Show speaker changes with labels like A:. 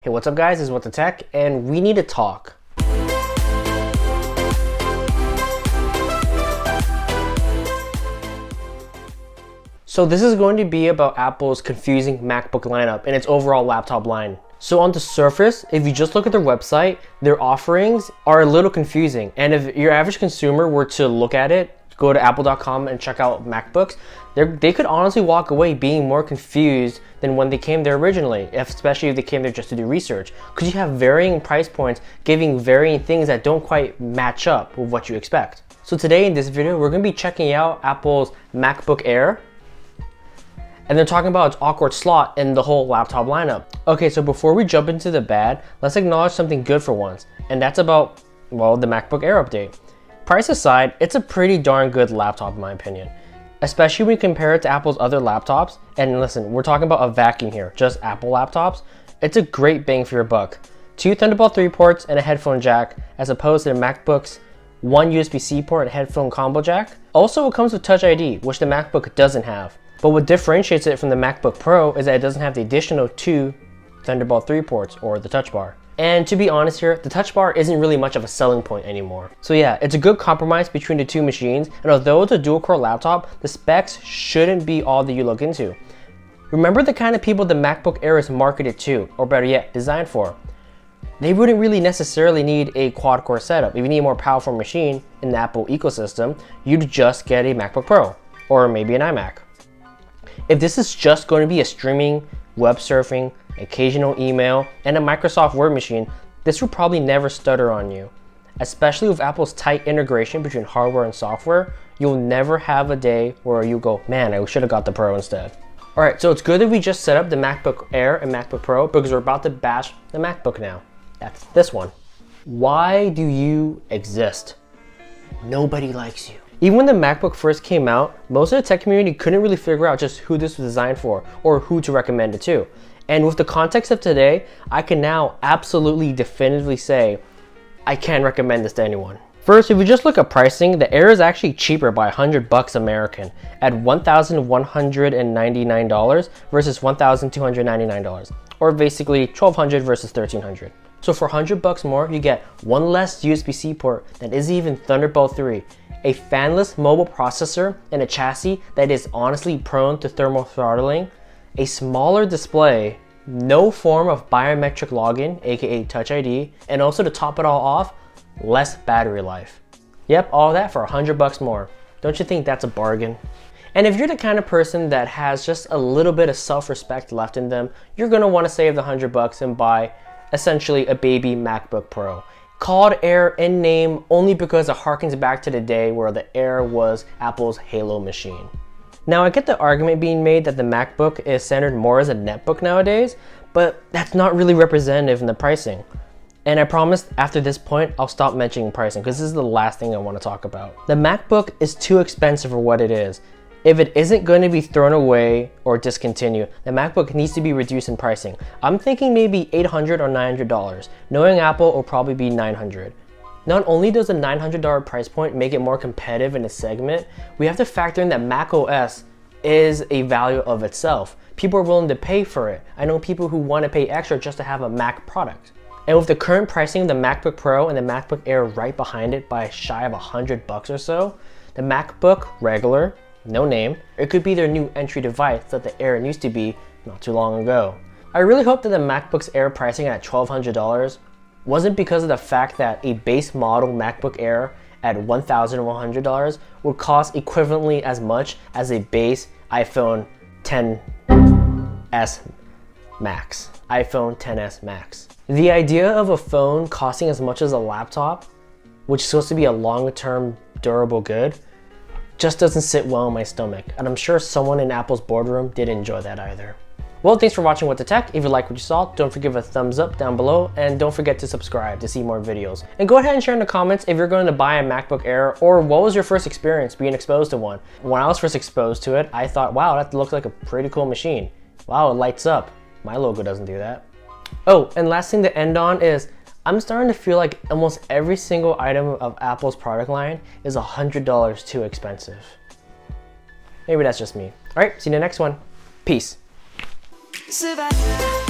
A: Hey, what's up guys, it's What the Tech, and we need to talk. So this is going to be about Apple's confusing MacBook lineup and its overall laptop line. So on the surface, if you just look at their website, their offerings are a little confusing. And if your average consumer were to look at it, go to apple.com and check out MacBooks, they could honestly walk away being more confused than when they came there originally, especially if they came there just to do research. Because you have varying price points giving varying things that don't quite match up with what you expect. So today in this video, we're going to be checking out Apple's MacBook Air, and they're talking about its awkward slot in the whole laptop lineup. Okay, so before we jump into the bad, let's acknowledge something good for once, and that's about, well, the MacBook Air update. Price aside, it's a pretty darn good laptop in my opinion, especially when you compare it to Apple's other laptops. And listen, we're talking about a vacuum here, just Apple laptops. It's a great bang for your buck. 2 Thunderbolt 3 ports and a headphone jack, as opposed to the MacBook's 1 USB-C port and headphone combo jack. Also, it comes with Touch ID, which the MacBook doesn't have. But what differentiates it from the MacBook Pro is that it doesn't have the additional 2 Thunderbolt 3 ports or the touch bar. And to be honest here, the touch bar isn't really much of a selling point anymore. So yeah, it's a good compromise between the two machines, and although it's a dual-core laptop, the specs shouldn't be all that you look into. Remember the kind of people the MacBook Air is marketed to, or better yet, designed for. They wouldn't really necessarily need a quad-core setup. If you need a more powerful machine in the Apple ecosystem, you'd just get a MacBook Pro, or maybe an iMac. If this is just going to be a streaming, web surfing, occasional email, and a Microsoft Word machine, this will probably never stutter on you. Especially with Apple's tight integration between hardware and software, you'll never have a day where you go, man, I should have got the Pro instead. Alright, so it's good that we just set up the MacBook Air and MacBook Pro because we're about to bash the MacBook now. That's this one. Why do you exist? Nobody likes you. Even when the MacBook first came out, most of the tech community couldn't really figure out just who this was designed for or who to recommend it to. And with the context of today, I can now absolutely definitively say I can't recommend this to anyone. First, if we just look at pricing, the Air is actually cheaper by $100 American at $1,199 versus $1,299, or basically $1,200 versus $1,300. So for $100 more, you get one less USB-C port that isn't even Thunderbolt 3, a fanless mobile processor, and a chassis that is honestly prone to thermal throttling, a smaller display, no form of biometric login, aka Touch ID, and also to top it all off, less battery life. Yep, all that for $100 more. Don't you think that's a bargain? And if you're the kind of person that has just a little bit of self-respect left in them, you're gonna wanna save the $100 and buy essentially a baby MacBook Pro. Called Air in name only because it harkens back to the day where the Air was Apple's Halo machine. Now I get the argument being made that the MacBook is centered more as a netbook nowadays, but that's not really representative in the pricing. And I promise after this point, I'll stop mentioning pricing because this is the last thing I want to talk about. The MacBook is too expensive for what it is. If it isn't going to be thrown away or discontinued, the MacBook needs to be reduced in pricing. I'm thinking maybe $800 or $900. Knowing Apple, will probably be $900. Not only does the $900 price point make it more competitive in the segment, we have to factor in that macOS is a value of itself. People are willing to pay for it. I know people who want to pay extra just to have a Mac product. And with the current pricing of the MacBook Pro and the MacBook Air right behind it by shy of $100 or so, the MacBook regular, no name, it could be their new entry device that the Air used to be not too long ago. I really hope that the MacBook's Air pricing at $1,200 wasn't because of the fact that a base model MacBook Air at $1,100 would cost equivalently as much as a base iPhone XS Max. iPhone XS Max. The idea of a phone costing as much as a laptop, which is supposed to be a long-term durable good, just doesn't sit well in my stomach, and I'm sure someone in Apple's boardroom didn't enjoy that either. Well, thanks for watching What the Tech. If you like what you saw, don't forget to give a thumbs up down below, and don't forget to subscribe to see more videos. And go ahead and share in the comments if you're going to buy a MacBook Air, or what was your first experience being exposed to one. When I was first exposed to it, I thought, wow, that looks like a pretty cool machine. Wow, it lights up. My logo doesn't do that. Oh, and last thing to end on is, I'm starting to feel like almost every single item of Apple's product line is $100 too expensive. Maybe that's just me. All right, see you in the next one. Peace.
B: Survive.